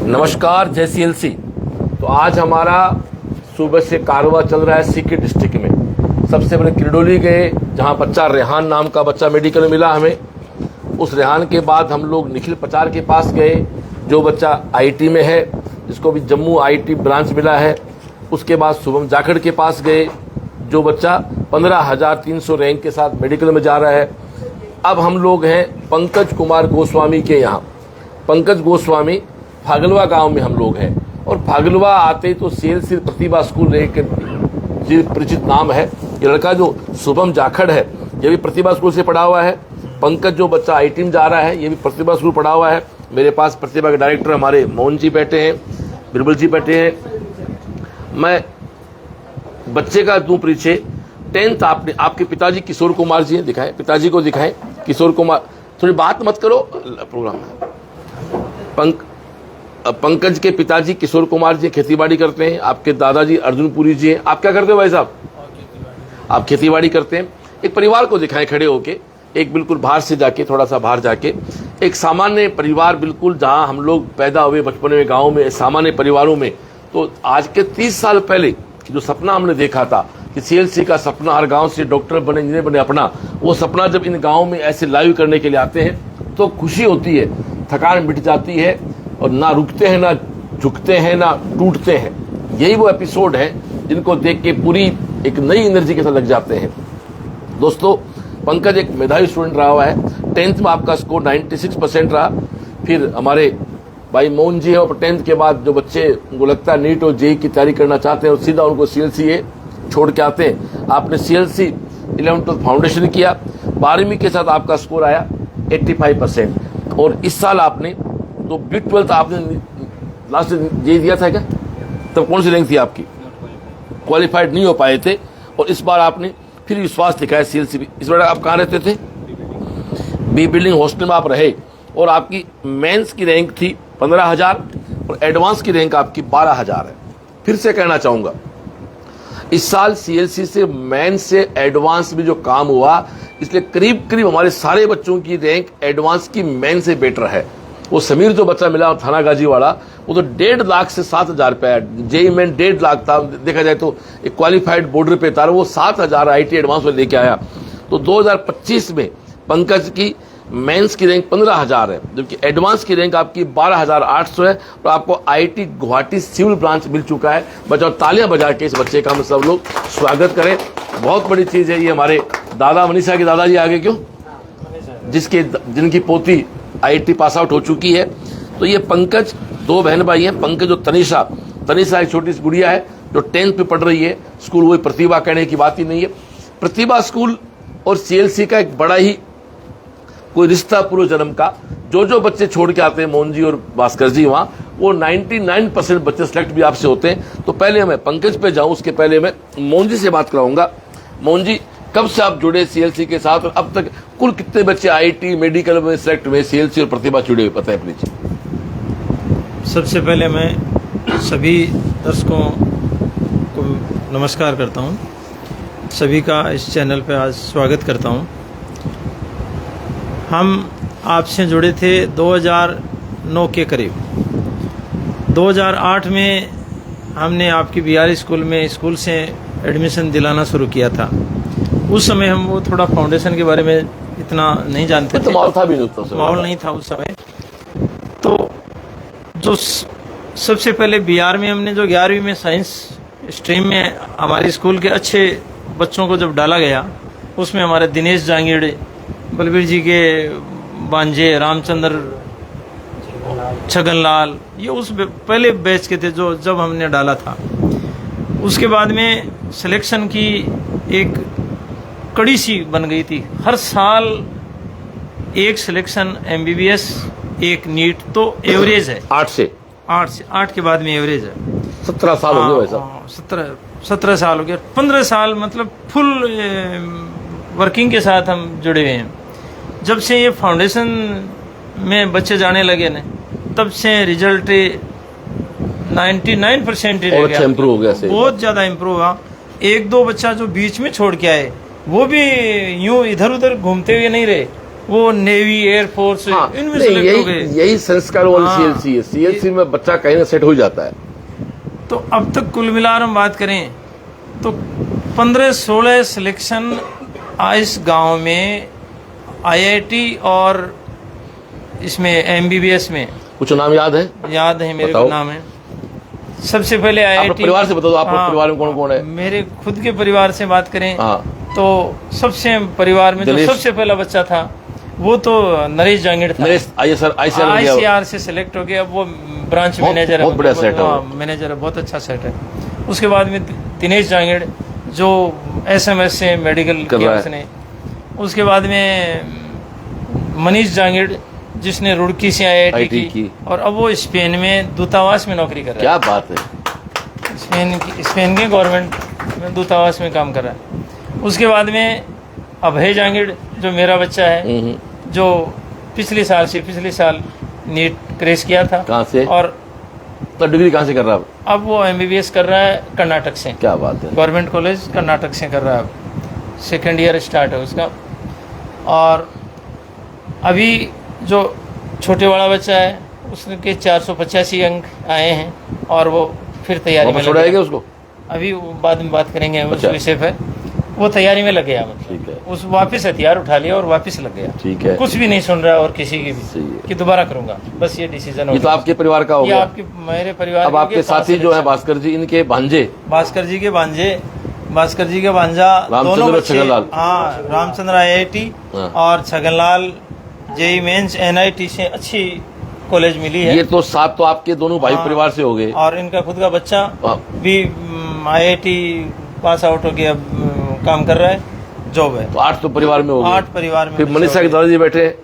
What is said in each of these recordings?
नमस्कार, जय सीएलसी। तो आज हमारा सुबह से कारवा चल रहा है सीके डिस्ट्रिक्ट में। सबसे पहले किरडोली गए, जहां बच्चा रेहान नाम का बच्चा मेडिकल में मिला हमें। उस रेहान के बाद हम लोग निखिल पचार के पास गए, जो बच्चा आईटी में है, जिसको भी जम्मू आईटी ब्रांच मिला है। उसके बाद शुभम जाखड़ के पास गए, जो बच्चा 15,300 रैंक के साथ मेडिकल में जा रहा है। अब हम लोग हैं पंकज कुमार गोस्वामी के यहाँ। पंकज गोस्वामी फागलवा गांव में हम लोग हैं, और फागलवा आते तो सीएलसी प्रतिभा स्कूल एक परिचित नाम है। ये लड़का जो शुभम जाखड़ है, ये भी प्रतिभा स्कूल से पढ़ा हुआ है। पंकज जो बच्चा आईटी में जा रहा है, ये भी प्रतिभा स्कूल पढ़ा हुआ है। मेरे पास प्रतिभा के डायरेक्टर हमारे मोहन जी बैठे हैं, बिरबल जी बैठे हैं। मैं बच्चे का दूं परिचय। 10th आपने, आपके पिताजी किशोर कुमार जी हैं, दिखाएं, पिताजी को दिखाएं। किशोर कुमार, थोड़ी बात मत करो, प्रोग्राम है। पंकज के पिताजी किशोर कुमार जी खेतीबाड़ी करते हैं। आपके दादाजी अर्जुनपुरी जी हैं। आप क्या करते हो भाई साहब? आप खेतीबाड़ी करते हैं। एक परिवार को दिखाएं खड़े होके, एक बिल्कुल बाहर से जाके, थोड़ा सा बाहर जाके, एक सामान्य परिवार, बिल्कुल जहां हम लोग पैदा हुए बचपन में गाँव में, सामान्य परिवारों में। तो आज के 30 साल पहले जो सपना हमने देखा था कि सीएलसी का सपना हर गांव से डॉक्टर बने, इंजीनियर बने, अपना वो सपना जब इन गांव में ऐसे लाइव करने के लिए आते हैं तो खुशी होती है, थकान मिट जाती है, और ना रुकते हैं, ना झुकते हैं, ना टूटते हैं। यही वो एपिसोड है जिनको देख के पूरी एक नई एनर्जी के साथ लग जाते हैं। दोस्तों, पंकज एक मेधावी स्टूडेंट रहा हुआ है। 10th में आपका स्कोर 96% रहा। फिर हमारे भाई मोहन जी है, और 10th के बाद जो बच्चे उनको लगता है नीट और जेई की तैयारी करना चाहते हैं, और सीधा उनको सीएलसी छोड़ के आते हैं। आपने सीएलसी 11th फाउंडेशन किया, 12वीं के साथ आपका स्कोर आया 85%। और इस साल आपने तो B12 आपने लास्ट जेई दिया था क्या? तब कौन सी रैंक थी आपकी? क्वालिफाइड नहीं हो पाए थे, और इस बार आपने फिर विश्वास दिखाया सीएलसी भी। इस बार आप कहाँ रहते थे? बी बिल्डिंग हॉस्टल में आप रहे, और आपकी मेंस की रैंक थी 15,000 और एडवांस की रैंक आपकी 12,000 है। फिर से कहना चाहूंगा, इस साल सीएलसी से मेंस से एडवांस में जो काम हुआ, इसलिए करीब करीब हमारे सारे बच्चों की रैंक एडवांस की मेंस से बेटर है। वो समीर जो बच्चा मिला थाना गाजी वाला, वो तो 1.5 लाख से 7,000 पे, जेई मेन 1.5 लाख था, देखा जाए तो एक क्वालिफाइड बॉर्डर पे था, वो 7,000 आईटी एडवांस में लेके आया। तो 2025 में पंकज की मेंस की रैंक 15,000 है, जबकि एडवांस की रैंक आपकी 12,800 है, और आपको आईटी गुवाहाटी सिविल ब्रांच मिल चुका है। बचाओ, तालियां बजा के इस बच्चे का हम सब लोग स्वागत करें। बहुत बड़ी चीज है ये। हमारे दादा मनीषा के दादाजी आगे क्यों, जिनकी पोती आईटी पास आउट हो चुकी है। तो ये पंकज, 2 बहन भाई हैं, पंकज और तनिषा एक छोटी सी गुड़िया है जो 10th में पढ़ रही है। स्कूल वही प्रतिभा, कहने की बात ही नहीं है। प्रतिभा स्कूल और सीएलसी का एक बड़ा ही कोई रिश्ता पूर्व जन्म का। जो बच्चे छोड़ के आते हैं, मोहन जी और भास्कर जी, वहां वो 99% बच्चे सिलेक्ट भी आपसे होते हैं। तो पहले मैं पंकज पे जाऊं, उसके पहले मैं मोहन जी से बात कराऊंगा। मोहन जी, कब से आप जुड़े सीएलसी के साथ, और अब तक कुल कितने बच्चे आईटी मेडिकल में सिलेक्ट हुए, सीएलसी और प्रतिभा जुड़े हुए, पता है प्लीज? सबसे पहले मैं सभी दर्शकों को नमस्कार करता हूं, सभी का इस चैनल पे आज स्वागत करता हूं। हम आपसे जुड़े थे 2009 के करीब। 2008 में हमने आपकी बिहारी स्कूल में स्कूल से एडमिशन दिलाना शुरू किया था। उस समय हम वो थोड़ा फाउंडेशन के बारे में इतना नहीं जानते थे, माहौल नहीं था उस समय। तो जो सबसे पहले बिहार में हमने जो 11वीं में साइंस स्ट्रीम में हमारे स्कूल के अच्छे बच्चों को जब डाला गया, उसमें हमारे दिनेश जांगीड़, बलबीर जी के बांजे, रामचंद्र, छगनलाल, ये उस पहले बैच के थे जो जब हमने डाला था। उसके बाद में सिलेक्शन की एक कड़ी सी बन गई थी। हर साल एक सिलेक्शन एमबीबीएस, एक नीट, तो एवरेज है 8 के बाद में एवरेज है। 17 साल हो गए वैसा? 17 साल हो गया। 15 साल मतलब फुल वर्किंग के साथ हम जुड़े हुए हैं। जब से ये फाउंडेशन में बच्चे जाने लगे ना, तब से रिजल्ट 99% ही रह गया, इम्प्रूव हो गया, बहुत ज्यादा इम्प्रूव हुआ। 1-2 बच्चा जो बीच में छोड़ के आए, वो भी यूं इधर उधर घूमते हुए नहीं रहे, वो नेवी, एयरफोर्स, हाँ, इनमें सेलेक्ट हो गए। यही संस्कार वाली सीएलसी है। सीएलसी में बच्चा कहीं ना सेट हो जाता है। तो अब तक कुल मिलाकर हम बात करें तो 15-16 सिलेक्शन इस गांव में आईआईटी और इसमें एमबीबीएस में। कुछ नाम याद है? याद है, मेरे को नाम है। सबसे पहले आईआईटी। परिवार से बता दो, आपके परिवार में कौन कौन है? मेरे खुद के परिवार से बात करें तो सबसे परिवार में जो सबसे पहला बच्चा था वो तो नरेश जांगिड़ था। आईसीआर से सिलेक्ट हो गया। अब वो ब्रांच मैनेजर है, बहुत बड़ा सेट है, मैनेजर है, बहुत अच्छा सेट है। उसके बाद में दिनेश जांगिड़ जो एसएमएस से मेडिकल किया उसने। उसके बाद में मनीष जांगिड़ जिसने रुड़की से आईआईटी की, और अब वो स्पेन में दूतावास में नौकरी कर रहा है। क्या बात है! स्पेन के गवर्नमेंट में दूतावास में काम कर रहा है। उसके बाद में अभय जांगिड़ जो मेरा बच्चा है, जो पिछले साल नीट क्रैश किया था। कहाँ से? और तो डिग्री कहाँ से कर रहा है? अब वो एमबीबीएस कर रहा है कर्नाटक से। क्या बात है! गवर्नमेंट कॉलेज कर्नाटक से कर रहा है। अब सेकेंड ईयर स्टार्ट है उसका। और अभी जो छोटे वाला बच्चा है उसके 485 अंक आए हैं और वो फिर तैयारी में लग गया। उसको अभी बाद में बात करेंगे उस विषय पर। वो तैयारी में लग गया, मतलब उस वापस हथियार उठा लिया और वापस लग गया। ठीक है, कुछ भी नहीं सुन रहा और किसी की भी कि दोबारा करूंगा, बस ये डिसीजन हो गया। तो आपके परिवार का हो गया। आपके मेरे परिवार। अब आपके साथी जो है भास्कर जी, इनके भांजे, भास्कर जी के भांजा दोनों बच्चे। हाँ, रामचंद्र आईआईटी और छगनलाल जेई मेंस एनआईटी से अच्छी कॉलेज मिली है। ये तो साथ तो आपके दोनों भाई परिवार से हो गए। और इनका खुद का बच्चा भी आईआईटी पास आउट हो गया, काम कर रहा है, जॉब है। तो 8 तो परिवार में हो गए। 8 परिवार में। फिर मनीषा के दादाजी बैठे।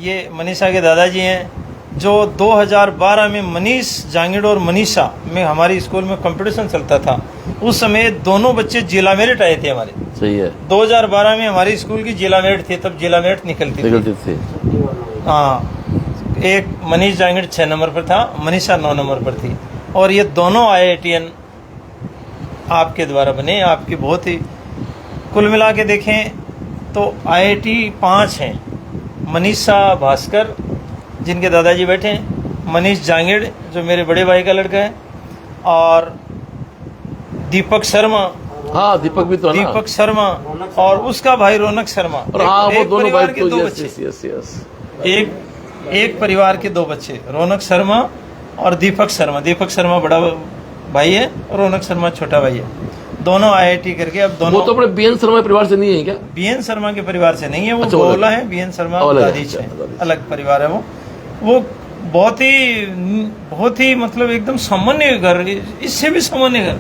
ये मनीषा के दादाजी हैं, जो 2012 में मनीष जांगिड़ और मनीषा में हमारी स्कूल में कंपटीशन चलता था। उस समय दोनों बच्चे जिला मेरिट आए थे हमारे। सही है। 2012 में हमारी स्कूल की जिला मेरिट थी, तब जिला मेरिट निकलती थी। हाँ, एक मनीष जांगिड़ 6 नंबर पर था, मनीषा 9 नंबर पर थी। और ये दोनों आईआईटीएन आपके द्वारा बने। आपकी बहुत ही कुल मिला के देखें तो आईआईटी 5 हैं। मनीषा भास्कर जिनके दादाजी बैठे हैं, मनीष जांगिड़ जो मेरे बड़े भाई का लड़का है, और दीपक शर्मा। हाँ, दीपक भी तो है ना? दीपक शर्मा और उसका भाई रौनक शर्मा। और हाँ, वो दोनों भाई के 2 बच्चे। एक परिवार के 2 बच्चे, रौनक शर्मा और दीपक शर्मा। दीपक शर्मा बड़ा भाई है, रौनक शर्मा छोटा भाई है। दोनों आईआईटी करके अब दोनों। वो तो अपने बीएन शर्मा परिवार से नहीं है क्या? बीएन शर्मा के परिवार से नहीं है, वो गोला है। बीएन शर्मा दादी से अलग परिवार है। वो बहुत ही मतलब एकदम सामान्य घर, इससे भी सामान्य घर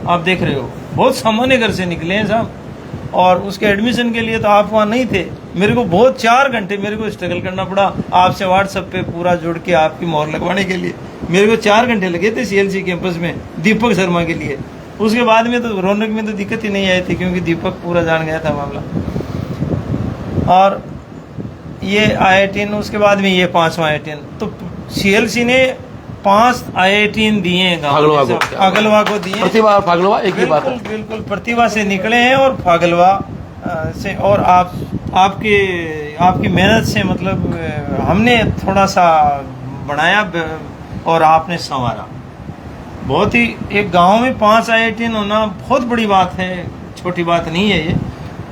आप देख रहे हो। बहुत सामान्य घर से निकले हैं साहब। और उसके एडमिशन के लिए तो आप वहाँ नहीं थे। मेरे को बहुत 4 घंटे मेरे को स्ट्रगल करना पड़ा आपसे व्हाट्सएप पे पूरा जुड़ के आपकी मोहर लगवाने के लिए। मेरे को 4 घंटे लगे थे सीएलसी कैंपस में दीपक शर्मा के लिए। उसके बाद में तो रौनक में तो दिक्कत ही नहीं आई थी, क्योंकि दीपक पूरा जान गया था मामला। और ये आईआईटीएन, उसके बाद में ये 5वां आईआईटीएन। तो सीएलसी ने 5 आईआईटीएन दिए हैं फागलवा को दिए। प्रतिभा फागलवा एक ही बात है। बिल्कुल प्रतिभा से निकले हैं और फागलवा से। और आपकी मेहनत से मतलब हमने थोड़ा सा बढ़ाया और आपने संवारा। बहुत ही एक गांव में 5 आईआईटीएन होना बहुत बड़ी बात है, छोटी बात नहीं है ये।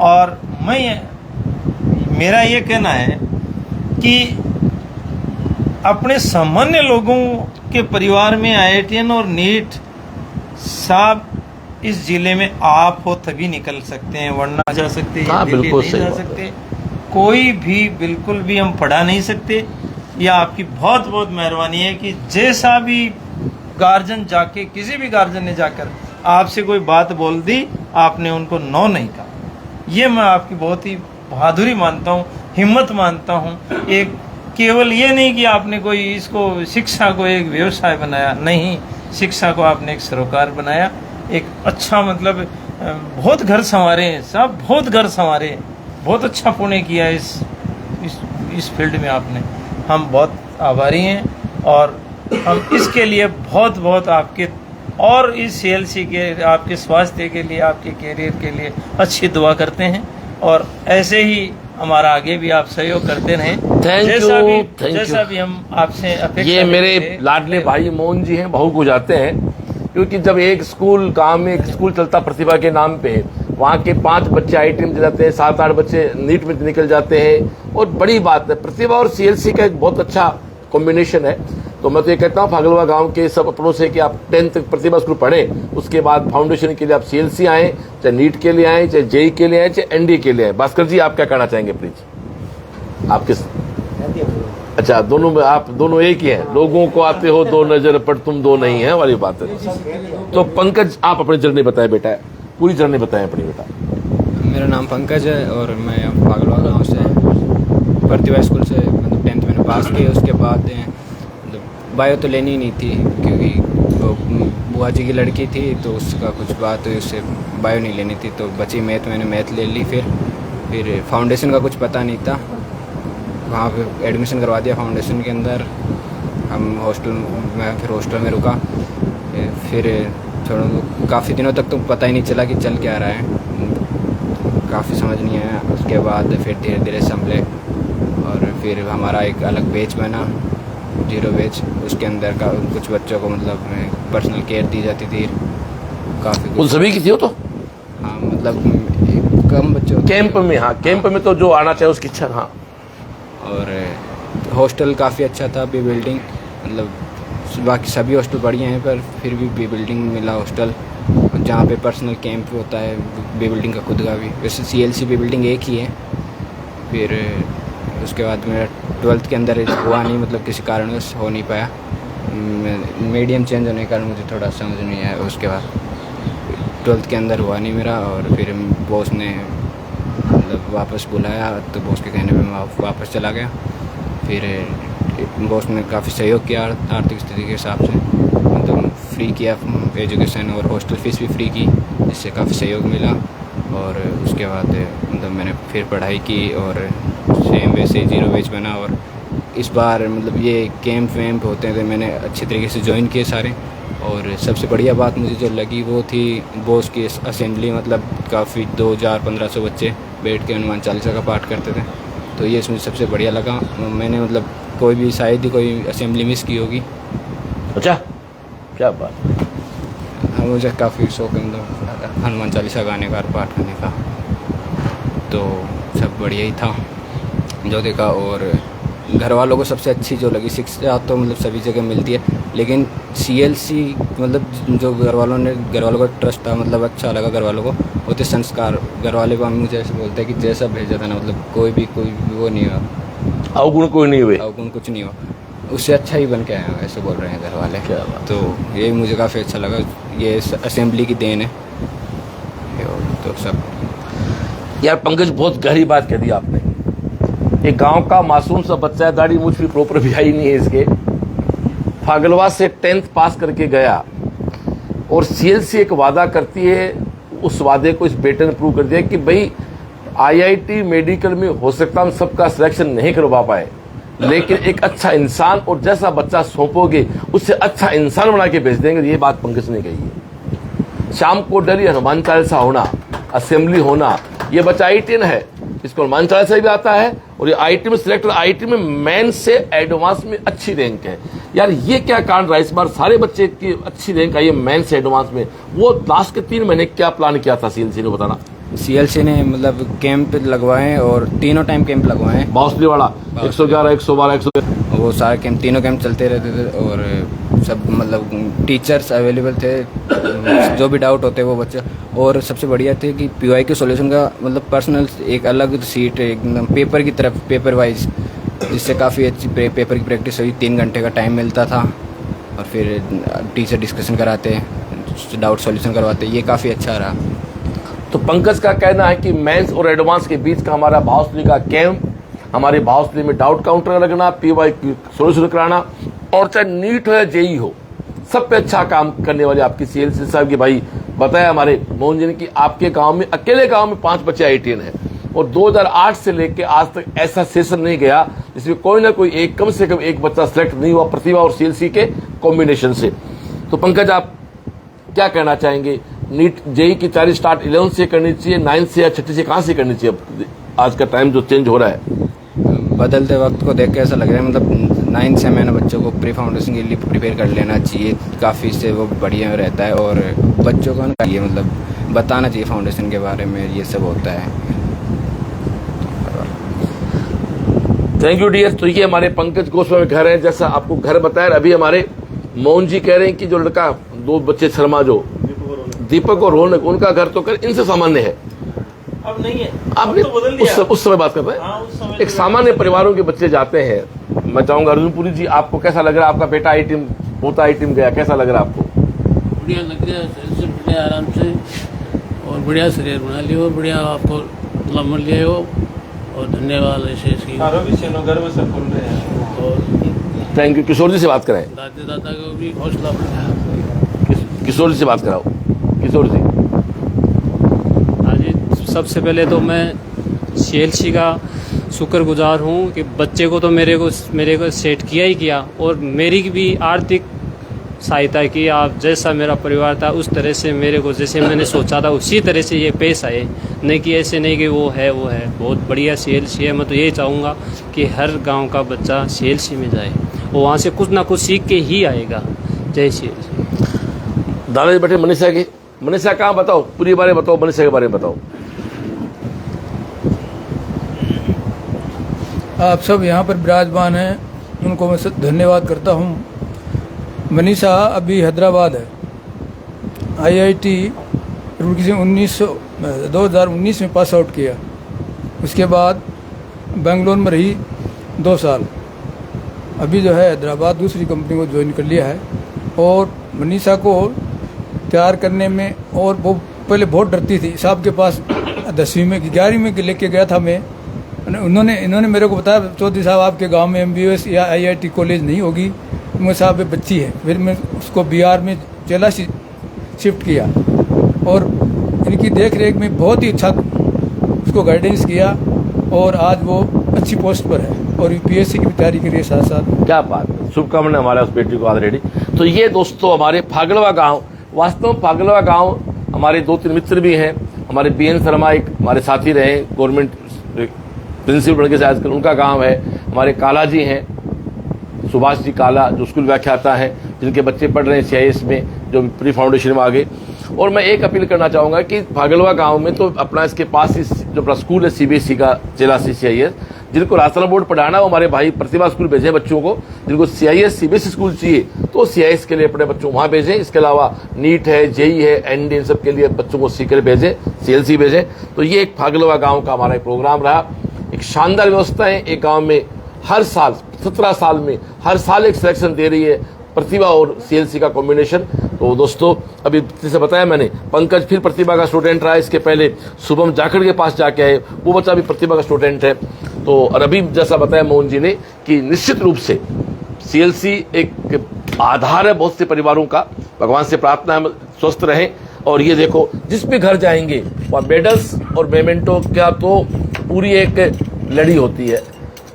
और मेरा ये कहना है कि अपने सामान्य लोगों के परिवार में आईआईटीएन और नीट साहब इस जिले में आप हो तभी निकल सकते हैं, वरना जा सकते हैं, दिल्ली नहीं जा सकते। कोई भी बिल्कुल भी हम पढ़ा नहीं सकते। यह आपकी बहुत बहुत मेहरबानी है कि जैसा भी गार्जियन जाके, किसी भी गार्जियन ने जाकर आपसे कोई बात बोल दी, आपने उनको नो नहीं कहा। ये मैं आपकी बहुत ही बहादुरी मानता हूँ, हिम्मत मानता हूँ। एक केवल ये नहीं कि आपने कोई इसको शिक्षा को एक व्यवसाय बनाया, नहीं, शिक्षा को आपने एक सरोकार बनाया। एक अच्छा मतलब बहुत घर संवारे हैं साहब, बहुत घर संवारे, बहुत अच्छा पुण्य किया इस फील्ड में आपने। हम बहुत आभारी हैं और हम इसके लिए बहुत बहुत आपके और इस सीएलसी के आपके स्वास्थ्य के लिए, आपके कैरियर के लिए अच्छी दुआ करते हैं। और ऐसे ही हमारा आगे भी आप सहयोग करते रहें। Thank you. जैसा भी हम आपसे अपेक्षा ये मेरे लाडले भाई मोहन जी हैं, बहू को जाते हैं, क्योंकि जब एक स्कूल गांव में एक स्कूल चलता प्रतिभा के नाम पे, वहाँ के 5 बच्चे IIT में जाते हैं, 7-8 बच्चे नीट में निकल जाते हैं, और बड़ी बात है। प्रतिभा और CLC का एक बहुत अच्छा कॉम्बिनेशन है। तो मैं तो ये कहता हूँ फागलवा गांव के सब अपनों से कि आप 10th तक प्रतिभा स्कूल पढ़ें, उसके बाद फाउंडेशन के लिए आप CLC आए, चाहे नीट के लिए आए, चाहे JEE के लिए आए, चाहे NDA के लिए आए। भास्कर जी, आप क्या कहना चाहेंगे प्लीज? आप किस? अच्छा, दोनों में आप दोनों एक ही हैं। लोगों को आते हो दो नजर पर तुम दो नहीं है वाली बात है। तो पंकज, आप अपनी जर्नी बताएं बेटा, पूरी जर्नी बताएं अपनी बेटा। मेरा नाम पंकज है और मैं फागलवा गांव से प्रतिभा स्कूल से मतलब 10th मैंने पास की। उसके बाद मतलब बायो तो लेनी ही नहीं थी, क्योंकि वो बुआ जी की लड़की थी, तो उसका कुछ बात हुई, उससे बायो नहीं लेनी थी, तो बची मैथ, मैंने मैथ ले ली। फिर फाउंडेशन का कुछ पता नहीं था, वहाँ पे एडमिशन करवा दिया फाउंडेशन के अंदर। हम मैं फिर हॉस्टल में रुका। फिर थोड़ा काफ़ी दिनों तक तो पता ही नहीं चला कि चल क्या रहा है, काफ़ी समझ नहीं आया। उसके बाद फिर धीरे धीरे संभले, और फिर हमारा एक अलग बैच बना, 0 बैच। उसके अंदर का कुछ बच्चों को मतलब पर्सनल केयर दी जाती थी, काफ़ी उन सभी की थी वो तो? हाँ, मतलब कम बच्चों कैंप में। हाँ, कैंप में तो जो आना चाहे उसकी इच्छा। हाँ, और हॉस्टल काफ़ी अच्छा था, बी बिल्डिंग, मतलब बाकी सभी हॉस्टल बढ़िया हैं, पर फिर भी बी बिल्डिंग मिला हॉस्टल, जहाँ पे पर्सनल कैंप होता है, बी बिल्डिंग का खुद का भी। वैसे CLC बी बिल्डिंग एक ही है। फिर उसके बाद मेरा 12th के अंदर हुआ नहीं, मतलब किसी कारणवश हो नहीं पाया, मीडियम चेंज होने के कारण मुझे थोड़ा समझ नहीं आया। उसके बाद 12th के अंदर हुआ नहीं मेरा, और फिर बॉस ने मतलब वापस बुलाया, तो बॉस के कहने पे मैं वापस चला गया। फिर बॉस ने काफ़ी सहयोग किया आर्थिक स्थिति के हिसाब से, मतलब फ्री किया एजुकेशन, और हॉस्टल फीस भी फ्री की, जिससे काफ़ी सहयोग मिला। और उसके बाद मतलब मैंने फिर पढ़ाई की, और सेम वैसे ही 0 बैच बना। और इस बार मतलब ये कैंप वैम्प होते हैं तो मैंने अच्छे तरीके से ज्वाइन किए सारे। और सबसे बढ़िया बात मुझे जो लगी वो थी बॉस की असेंबली, मतलब काफ़ी 2,000-1,500 बच्चे बैठ के हनुमान चालीसा का पाठ करते थे, तो ये मुझे सबसे बढ़िया लगा। मैंने मतलब कोई भी शायद ही कोई असेंबली मिस की होगी। अच्छा, क्या बात। हाँ, मुझे काफ़ी शौक है मतलब हनुमान चालीसा गाने का, पाठ करने का, तो सब बढ़िया ही था जो देखा। और घर वालों को सबसे अच्छी जो लगी शिक्षा तो मतलब सभी जगह मिलती है, लेकिन CLC मतलब जो घर वालों का ट्रस्ट था, मतलब अच्छा लगा घर वालों को, होते संस्कार। घर वाले को मुझे ऐसे बोलते हैं कि जैसा भेजा था ना, मतलब कोई भी वो नहीं हुआ, अवगुण कोई नहीं हुए, अवगुण कुछ नहीं हुआ, उससे अच्छा ही बन के आया, ऐसे बोल रहे हैं घर वाले। तो ये मुझे काफ़ी अच्छा लगा, ये असेंबली की देन है। तो सब यार पंकज, बहुत गहरी बात कह दी आपने। एक गांव का मासूम सा बच्चा है, दाढ़ी मूछ भी प्रॉपर भी आई नहीं है इसके, फागलवा से 10th पास करके गया, और CLC एक वादा करती है, उस वादे को इस बेटे ने प्रूव कर दिया कि भाई IIT मेडिकल में हो सकता हम सबका सिलेक्शन नहीं करवा पाए, लेकिन एक अच्छा इंसान और जैसा बच्चा सौंपोगे उससे अच्छा इंसान बना के भेज देंगे। ये बात पंकज ने कही है। शाम को डेली हनुमान चालीसा होना, असेंबली होना, ये बच्चा IITian है, इसको हनुमान चालीसा भी आता है, और ये IIT में सिलेक्ट, IIT में मेन से एडवांस में अच्छी रैंक है। यार ये क्या कारण रहा इस बार सारे बच्चे की अच्छी रैंक आई है मेन से एडवांस में? वो लास्ट के 3 महीने क्या प्लान किया था CLC ने, बताना। CLC ने मतलब कैंप लगवाए, और तीनों टाइम कैंप लगवाए। बाउसली वाला 111, 112, 113, वो सारे कैंप, तीनों कैंप चलते रहते थे, और सब मतलब टीचर्स अवेलेबल थे, जो भी डाउट होते वो बच्चे। और सबसे बढ़िया थे कि PY के सॉल्यूशन का मतलब पर्सनल एक अलग सीट एकदम पेपर की तरफ, पेपर वाइज, जिससे काफ़ी अच्छी पेपर की प्रैक्टिस हुई। 3 घंटे का टाइम मिलता था, और फिर टीचर डिस्कशन कराते, डाउट सॉल्यूशन करवाते, ये काफ़ी अच्छा रहा। तो पंकज का कहना है कि मेंस और एडवांस के बीच का हमारा भावसली का कैंप, हमारे भावसली में डाउट काउंटर लगना, PY की सोल्यूशन कराना, और चाहे नीट हो या JEE हो, सब पे अच्छा काम करने वाले आपकी CLC साहब की भाई बताया हमारे मोहन जी ने कि आपके गांव में, अकेले गांव में 5 बच्चे IITian हैं, और 2008 से लेके आज तक ऐसा सेशन नहीं गया जिसमें कोई ना कोई एक, कम से कम एक बच्चा सिलेक्ट नहीं हुआ प्रतिभा और CLC के कॉम्बिनेशन से। तो पंकज, आप क्या कहना चाहेंगे? नीट JEE की तैयारी स्टार्ट 11 से करनी चाहिए, 9 से या 6 से, कहाँ से करनी चाहिए? आज का टाइम जो चेंज हो रहा है? बदलते वक्त को देख के ऐसा लग रहा है मतलब 9 से मैंने बच्चों को प्री फाउंडेशन के लिए प्रिपेयर कर लेना चाहिए, काफ़ी इससे वो बढ़िया रहता है। और बच्चों को ना ये मतलब बताना चाहिए फाउंडेशन के बारे में, ये सब होता है। Thank you dear. तो ये हमारे पंकज गोस्वामी घर है, जैसा आपको घर बताया। अभी हमारे मोहन जी कह रहे हैं कि जो लड़का 2 बच्चे शर्मा जो दीपक और रोहन, उनका घर तो कर इनसे सामान्य है, अब नहीं है, आपने तो बदल दिया। उस समय बात कर रहे हाँ, उस समय हैं। एक सामान्य परिवारों के बच्चे जाते हैं। मैं चाहूंगा अर्जुनपुरी जी, आपको कैसा लग रहा है? आपका बेटा आई टीम पोता आई टीम गया, कैसा लग रहा है आपको? बढ़िया लग गया, से बढ़िया आराम से और बढ़िया शरीर बना लियो, बढ़िया आपको लम्बा लिया हो और धन्यवाद ऐसे इसकी। घर में सब बोल रहे हैं। और थैंक यू। किशोर जी से बात कराएं, दादी दादा को भी हौसला बढ़ाया। किशोर जी से बात कराओ। किशोर जी, हाँ जी, सबसे पहले तो मैं CLC का शुक्रगुजार हूँ कि बच्चे को तो मेरे को सेट किया ही किया और मेरी भी आर्थिक सहायता की। आप जैसा मेरा परिवार था उस तरह से मेरे को जैसे मैंने सोचा था उसी तरह से ये पेश आए, नहीं कि ऐसे नहीं कि वो है बहुत बढ़िया CLC है। मैं तो यही चाहूँगा कि हर गांव का बच्चा CLC में जाए और वहाँ से कुछ ना कुछ सीख के ही आएगा। जय CLC। दादाजी बैठे मनीषा की। मनीषा कहाँ, बताओ पूरी बारे बताओ, मनीषा के बारे में बताओ। आप सब यहाँ पर विराजमान हैं, उनको मैं धन्यवाद करता हूँ। मनीषा अभी हैदराबाद है, IIT रुड़की से 2019 में पास आउट किया। उसके बाद बेंगलोर में रही 2 साल। अभी जो है हैदराबाद दूसरी कंपनी को ज्वाइन कर लिया है। और मनीषा को तैयार करने में, और वो पहले बहुत डरती थी। साहब के पास 10वीं में 11वीं में लेके गया था मैं, इन्होंने मेरे को बताया चौधरी साहब आपके गांव में MBBS या IIT कॉलेज नहीं होगी। मैं साहब ये बच्ची है। फिर मैं उसको बिहार में चेला शिफ्ट किया और इनकी देख रेख में बहुत ही अच्छा उसको गाइडेंस किया और आज वो अच्छी पोस्ट पर है और UPSC की भी तैयारी कर रही है साथ साथ। क्या बात है, शुभकामनाएं हमारे उस बेटी को ऑलरेडी। तो ये दोस्तों हमारे फागलवा गांव, वास्तव में फागलवा गांव हमारे 2-3 मित्र भी हैं। हमारे BN शर्मा एक हमारे साथी रहे, गवर्नमेंट प्रिंसिपल बन के आजकल उनका गांव है। हमारे काला जी हैं, सुभाष जी काला, जो स्कूल व्याख्याता हैं, जिनके बच्चे पढ़ रहे हैं CIS में, जो प्री फाउंडेशन में आगे। और मैं एक अपील करना चाहूँगा कि फागलवा गांव में तो अपना इसके पास ही जो अपना स्कूल है CBSE का चेलासी CIS, जिनको राजस्थान बोर्ड पढ़ाना वो हमारे भाई प्रतिभा स्कूल भेजें बच्चों को। जिनको CIS CBSE स्कूल चाहिए तो CIS के लिए अपने बच्चों वहाँ भेजें। इसके अलावा नीट है, JEE है, ND, इन सब के लिए बच्चों को सीकर भेजें, CLC भेजें। तो ये एक फागलवा गाँव का हमारा एक प्रोग्राम रहा। एक शानदार व्यवस्था है। एक गाँव में हर साल 17 साल में हर साल एक सिलेक्शन दे रही है प्रतिभा और CLC का कॉम्बिनेशन। तो दोस्तों अभी जैसे बताया मैंने, पंकज फिर प्रतिभा का स्टूडेंट रहा। इसके पहले शुभम जाखड़ के पास जाके आए, वो बच्चा भी प्रतिभा का स्टूडेंट है। तो और अभी जैसा बताया मोहन जी ने कि निश्चित रूप से CLC एक आधार है बहुत से परिवारों का। भगवान से प्रार्थना है स्वस्थ रहें। और ये देखो जिस भी घर जाएंगे वहाँ मेडल्स और मेमेंटो क्या तो पूरी एक लड़ी होती है।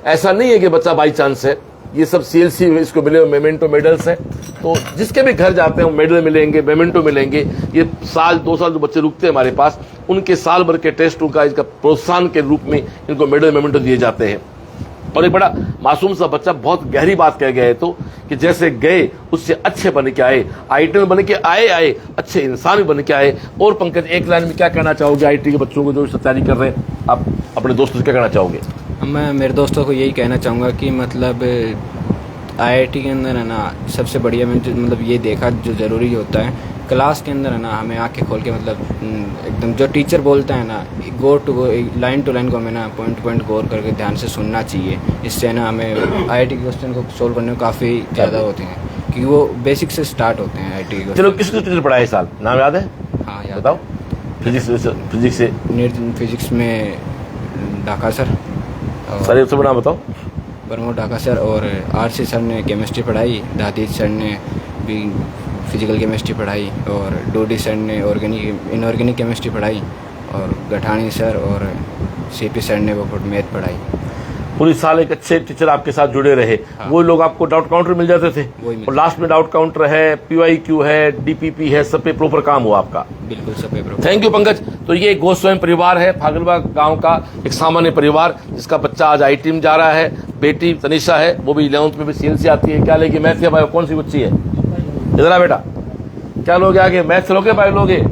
ऐसा नहीं है कि बच्चा बाई चांस है, ये सब CLC इसको मिले हुए मेमेंटो मेडल्स हैं। तो जिसके भी घर जाते हैं मेडल मिलेंगे, मेमेंटो मिलेंगे। ये 1-2 साल जो बच्चे रुकते हैं हमारे पास, उनके साल भर के टेस्टों का इसका प्रोत्साहन के रूप में इनको मेडल मेमेंटो दिए जाते हैं। और एक बड़ा मासूम सा बच्चा बहुत गहरी बात कह गया है तो कि जैसे गए उससे अच्छे बन के आए, IIT में बन के आए अच्छे इंसान भी बन के आए। और पंकज एक लाइन में क्या कहना चाहोगे IIT के बच्चों को जो तैयारी कर रहे हैं, आप अपने दोस्तों से क्या कहना चाहोगे? मैं मेरे दोस्तों को यही कहना चाहूँगा कि मतलब IIT के अंदर है ना सबसे बढ़िया मैंने मतलब ये देखा जो ज़रूरी होता है क्लास के अंदर है ना, हमें आंखें खोल के मतलब एकदम जो टीचर बोलता है ना गो लाइन टू लाइन को हमें ना पॉइंट टू पॉइंट गौर करके ध्यान से सुनना चाहिए। इससे ना हमें IIT के क्वेश्चन को सोल्व करने में काफ़ी ज़्यादा होते हैं क्योंकि वो बेसिक से स्टार्ट होते हैं IIT के। चलो किसको टीचर पढ़ाया इस साल, नाम याद है? हाँ याद। बताओ। फिजिक्स से फिजिक्स में ढाका सर, सर सब नाम बताओ। प्रमोद ढाका सर। और RC सर ने केमिस्ट्री पढ़ाई, दादी सर ने भी फिजिकल केमिस्ट्री पढ़ाई और डोडी सर ने इनऑर्गेनिक केमिस्ट्री पढ़ाई और गठानी सर और CP सर ने वो मैथ पढ़ाई। पूरी साल एक अच्छे टीचर आपके साथ जुड़े रहे। वो लोग आपको डाउट काउंटर मिल जाते थे और लास्ट में डाउट काउंटर है, PYQ है, DPP है, सब पे प्रॉपर काम हुआ आपका। बिल्कुल सब पे। Thank you Pankaj. तो ये गोस्वामी परिवार है, फागलवा गांव का एक सामान्य परिवार, जिसका बच्चा आज IIT में जा रहा है। बेटी तनिषा है, वो भी 11th में भी CLC आती है। क्या लेगी? मैथ या बायो? कौन सी बच्ची है? इधर आ बेटा, क्या लोगे आगे? मैथ लोगे बायो लोगे?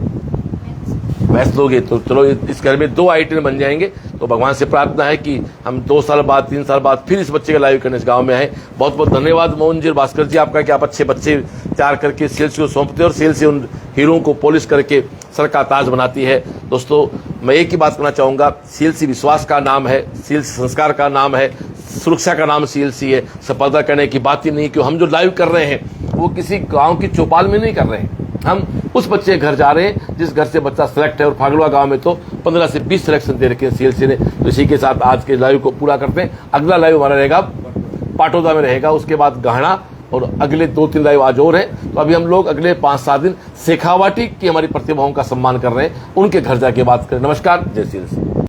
मैथ लोगे तो चलो, इस घर में 2 IIT बन जाएंगे। तो भगवान से प्रार्थना है कि हम 2 साल बाद 3 साल बाद फिर इस बच्चे का लाइव करने इस गांव में आए। बहुत बहुत धन्यवाद मोहन जी और भास्कर जी आपका कि आप अच्छे बच्चे तैयार करके CLC को सौंपते हैं और CLC उन हीरों को पॉलिश करके सर का ताज बनाती है। दोस्तों, मैं एक ही बात करना चाहूंगा, CLC विश्वास का नाम है, CLC संस्कार का नाम है, सुरक्षा का नाम CLC है। सफलता करने की बात ही नहीं कि हम जो लाइव कर रहे हैं वो किसी गांव की चौपाल में नहीं कर रहे हैं, हम उस बच्चे के घर जा रहे हैं जिस घर से बच्चा सेलेक्ट है। और फागलवा गांव में तो 15 से 20 सिलेक्शन दे रखे हैं CLC ने। तो इसी के साथ आज के लाइव को पूरा करते हैं। अगला लाइव हमारा रहेगा पाटोदा में रहेगा, उसके बाद गाहड़ा, और अगले 2-3 लाइव आज और हैं। तो अभी हम लोग अगले 5-7 दिन शेखावाटी की हमारी प्रतिभाओं का सम्मान कर रहे हैं, उनके घर जाके बात करें। नमस्कार, जय CLC।